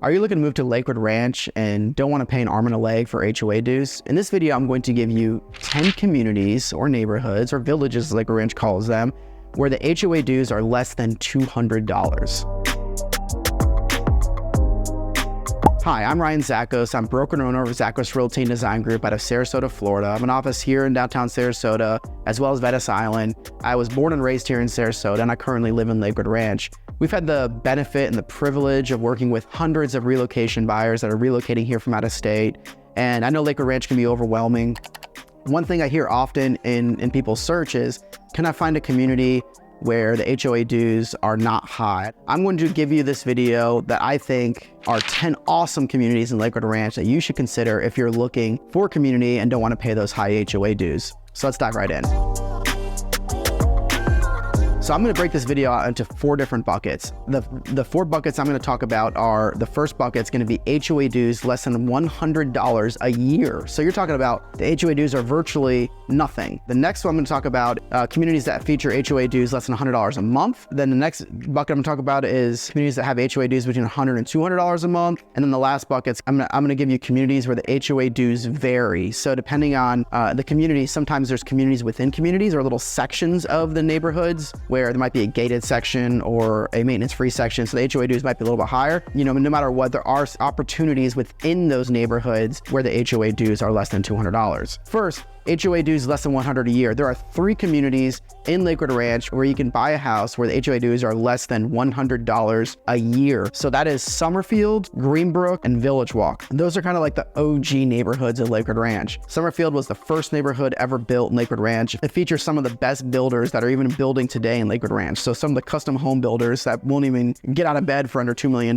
Are you looking to move to Lakewood Ranch and don't want to pay an arm and a leg for HOA dues? In this video, I'm going to give you 10 communities or neighborhoods or villages, as Lakewood Ranch calls them, where the HOA dues are less than $200. Hi, I'm Ryan Zachos. I'm broker and owner of Zachos Realty Design Group out of Sarasota, Florida. I have an office here in downtown Sarasota, as well as Venice Island. I was born and raised here in Sarasota, and I currently live in Lakewood Ranch. We've had the benefit and the privilege of working with hundreds of relocation buyers that are relocating here from out of state. And I know Lakewood Ranch can be overwhelming. One thing I hear often in people's search is, can I find a community where the HOA dues are not high? I'm going to give you this video that I think are 10 awesome communities in Lakewood Ranch that you should consider if you're looking for a community and don't want to pay those high HOA dues. So let's dive right in. So I'm going to break this video out into 4 different buckets. The 4 buckets I'm going to talk about are, the first bucket is going to be HOA dues less than $100 a year. So you're talking about the HOA dues are virtually nothing. The next one I'm going to talk about communities that feature HOA dues less than $100 a month. Then the next bucket I'm going to talk about is communities that have HOA dues between $100 and $200 a month. And then the last buckets, I'm going to give you communities where the HOA dues vary. So depending on the community, sometimes there's communities within communities or little sections of the neighborhoods where there might be a gated section or a maintenance-free section, so the HOA dues might be a little bit higher. You know, no matter what, there are opportunities within those neighborhoods where the HOA dues are less than $200. First, HOA dues less than $100 a year. There are 3 communities in Lakewood Ranch where you can buy a house where the HOA dues are less than $100 a year. So that is Summerfield, Greenbrook, and Village Walk. Those are kind of like the OG neighborhoods of Lakewood Ranch. Summerfield was the first neighborhood ever built in Lakewood Ranch. It features some of the best builders that are even building today in Lakewood Ranch. So some of the custom home builders that won't even get out of bed for under $2 million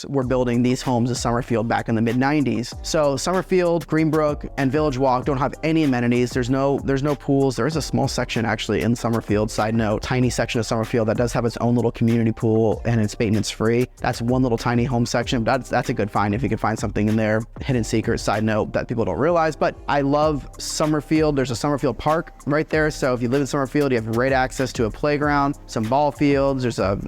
were building these homes in Summerfield back in the mid-90s. So Summerfield, Greenbrook, and Village Walk don't have any amenities. There's no pools. There is a small section actually in Summerfield, side note, tiny section of Summerfield that does have its own little community pool and it's maintenance free. That's one little tiny home section, but that's a good find if you can find something in there. Hidden secret, side note, that people don't realize. But I love Summerfield. There's a Summerfield Park right there. So if you live in Summerfield, you have great access to a playground, some ball fields. There's a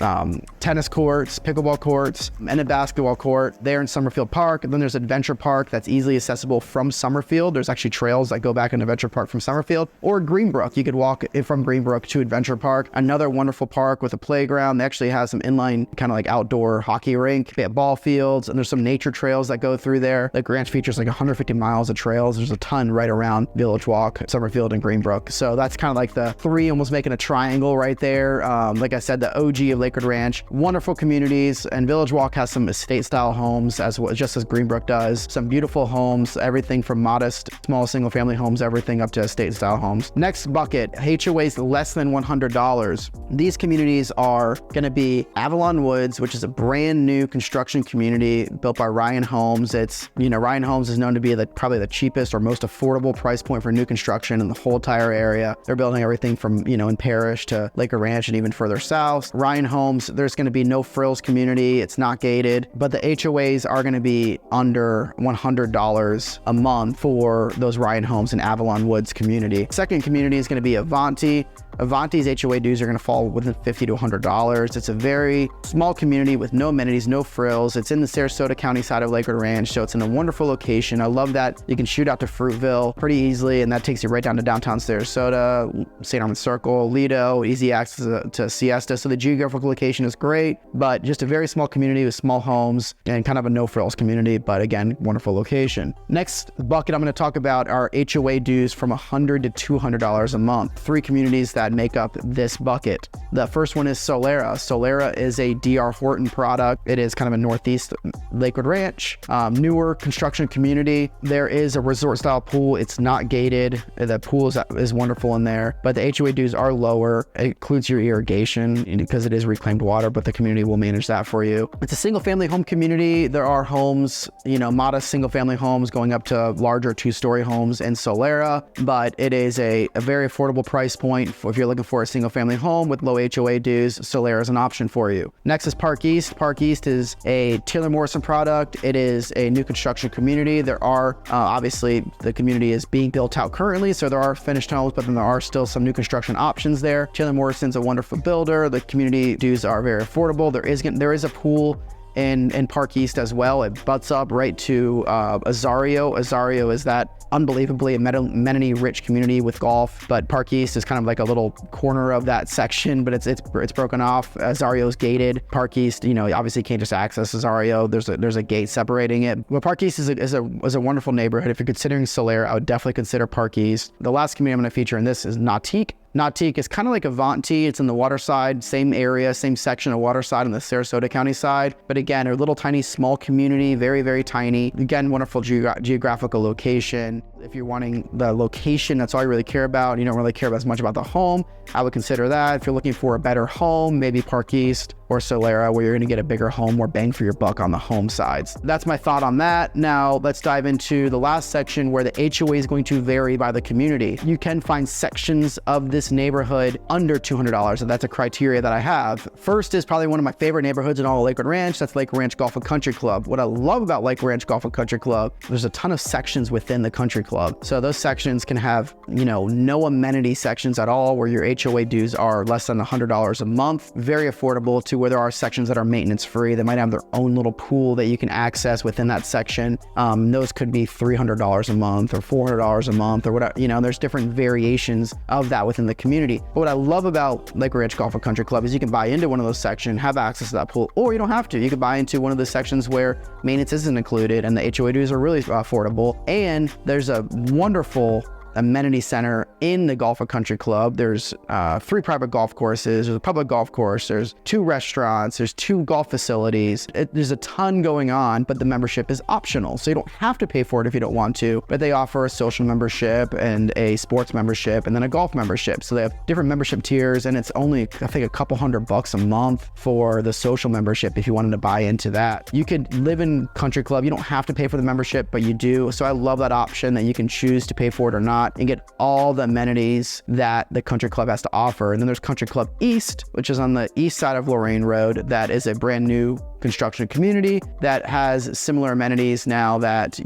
tennis courts, pickleball courts, and a basketball court there in Summerfield Park. And then there's Adventure Park that's easily accessible from Summerfield. There's actually trails that go back into Adventure Park from Summerfield, or Greenbrook. You could walk from Greenbrook to Adventure Park, another wonderful park with a playground. They actually have some inline kind of like outdoor hockey rink. They have ball fields, and there's some nature trails that go through there. The ranch features like 150 miles of trails. There's a ton right around Village Walk, Summerfield, and Greenbrook. So that's kind of like the 3, almost making a triangle right there. Like I said, the OG of Lakewood Ranch, wonderful communities, and Village Walk has some estate style homes as well, just as Greenbrook does. Some beautiful homes, everything from modest, small single family homes, everything up to estate style homes. Next bucket, HOAs less than $100. These communities are going to be Avalon Woods, which is a brand new construction community built by Ryan Homes. It's, you know, Ryan Homes is known to be probably the cheapest or most affordable price point for new construction in the whole entire area. They're building everything from, you know, in Parish to Lakewood Ranch and even further south. Ryan Homes, there's going to be no frills community. It's not gated, but the HOAs are going to be under $100 a month for those Ryan Homes in Avalon Woods community. Second community is going to be Avanti. Avanti's HOA dues are going to fall within $50 to $100. It's a very small community with no amenities, no frills. It's in the Sarasota County side of Lakewood Ranch, so it's in a wonderful location. I love that you can shoot out to Fruitville pretty easily, and that takes you right down to downtown Sarasota, St. Armand Circle, Lido, easy access to Siesta. So the geographical location is great, but just a very small community with small homes and kind of a no frills community, but again, wonderful location. Next bucket I'm going to talk about are HOA dues from $100 to $200 a month. 3 communities that make up this bucket. The first one is Solera. Solera is a DR Horton product. It is kind of a northeast Lakewood Ranch, newer construction community. There is a resort style pool. It's not gated. The pool is wonderful in there, but the HOA dues are lower. It includes your irrigation because it is reclaimed water, but the community will manage that for you. It's a single family home community. There are homes, you know, modest single family homes going up to larger 2-story homes in Solera, but it is a very affordable price point if you're looking for a single family home with low HOA dues. Solera is an option for you. Next is Park East. Park East is a Taylor Morrison product. It is a new construction community. There are obviously the community is being built out currently, so there are finished homes, but then there are still some new construction options there. Taylor Morrison's a wonderful builder. The community dues are very affordable. There is a pool in Park East as well. It butts up right to Azario. Azario is that unbelievably amenity-rich community with golf, but Park East is kind of like a little corner of that section, but it's broken off. Azario's gated. Park East, you know, obviously you can't just access Azario. There's a gate separating it. But Park East is a wonderful neighborhood. If you're considering Solera, I would definitely consider Park East. The last community I'm going to feature in this is Nautique. Nautique is kind of like Avanti. It's in the waterside, same area, same section of waterside on the Sarasota County side. But again, a little tiny, small community, very, very tiny. Again, wonderful geographical location. If you're wanting the location, that's all you really care about. You don't really care as much about the home. I would consider that. If you're looking for a better home, maybe Park East or Solera, where you're going to get a bigger home, more bang for your buck on the home sides. That's my thought on that. Now let's dive into the last section where the HOA is going to vary by the community. You can find sections of this neighborhood under $200, and that's a criteria that I have. First is probably one of my favorite neighborhoods in all of Lakewood Ranch. That's Lakewood Ranch Golf and Country Club. What I love about Lakewood Ranch Golf and Country Club, there's a ton of sections within the country club. So those sections can have, you know, no amenity sections at all, where your HOA dues are less than $100 a month. Very affordable, to where there are sections that are maintenance free. They might have their own little pool that you can access within that section. Those could be $300 a month or $400 a month or whatever. You know, there's different variations of that within the community. But what I love about Lakewood Ranch Golf and Country Club is you can buy into one of those sections, have access to that pool, or you don't have to. You can buy into one of the sections where maintenance isn't included and the HOA dues are really affordable. And there's a wonderful amenity center in the Golf and Country Club. There's 3 private golf courses, there's a public golf course, there's 2 restaurants, there's 2 golf facilities. There's a ton going on, but the membership is optional. So you don't have to pay for it if you don't want to, but they offer a social membership and a sports membership and then a golf membership. So they have different membership tiers, and it's only, I think, a couple $100 a month for the social membership if you wanted to buy into that. You could live in Country Club. You don't have to pay for the membership, but you do. So I love that option that you can choose to pay for it or not and get all the amenities that the Country Club has to offer. And then there's Country Club East, which is on the east side of Lorraine Road. That is a brand new construction community that has similar amenities now that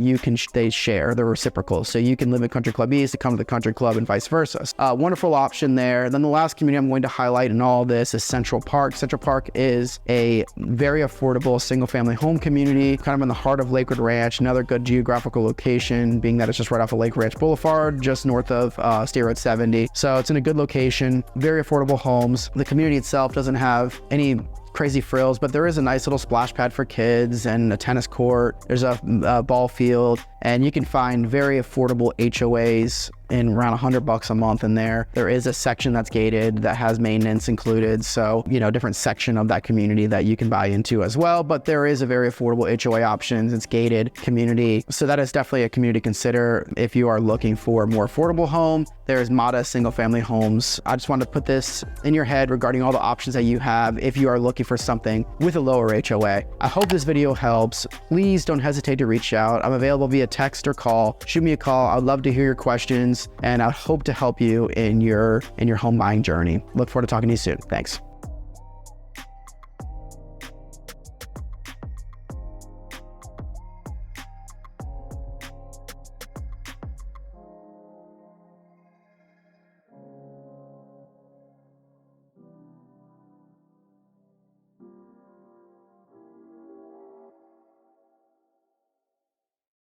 they share. They're reciprocal. So you can live in Country Club East to come to the Country Club and vice versa. Wonderful option there. Then the last community I'm going to highlight in all this is Central Park. Central Park is a very affordable single family home community, kind of in the heart of Lakewood Ranch. Another good geographical location, being that it's just right off of Lake Ranch Boulevard, just north of State Road 70. So it's in a good location, very affordable homes. The community itself doesn't have any crazy frills, but there is a nice little splash pad for kids and a tennis court. There's a ball field, and you can find very affordable HOAs in around $100 a month in there. There is a section that's gated that has maintenance included. So, you know, different section of that community that you can buy into as well. But there is a very affordable HOA options. It's gated community. So that is definitely a community to consider if you are looking for a more affordable home. There's modest single family homes. I just wanted to put this in your head regarding all the options that you have if you are looking for something with a lower HOA. I hope this video helps. Please don't hesitate to reach out. I'm available via text or call. Shoot me a call. I'd love to hear your questions, and I hope to help you in your home buying journey. Look forward to talking to you soon. Thanks.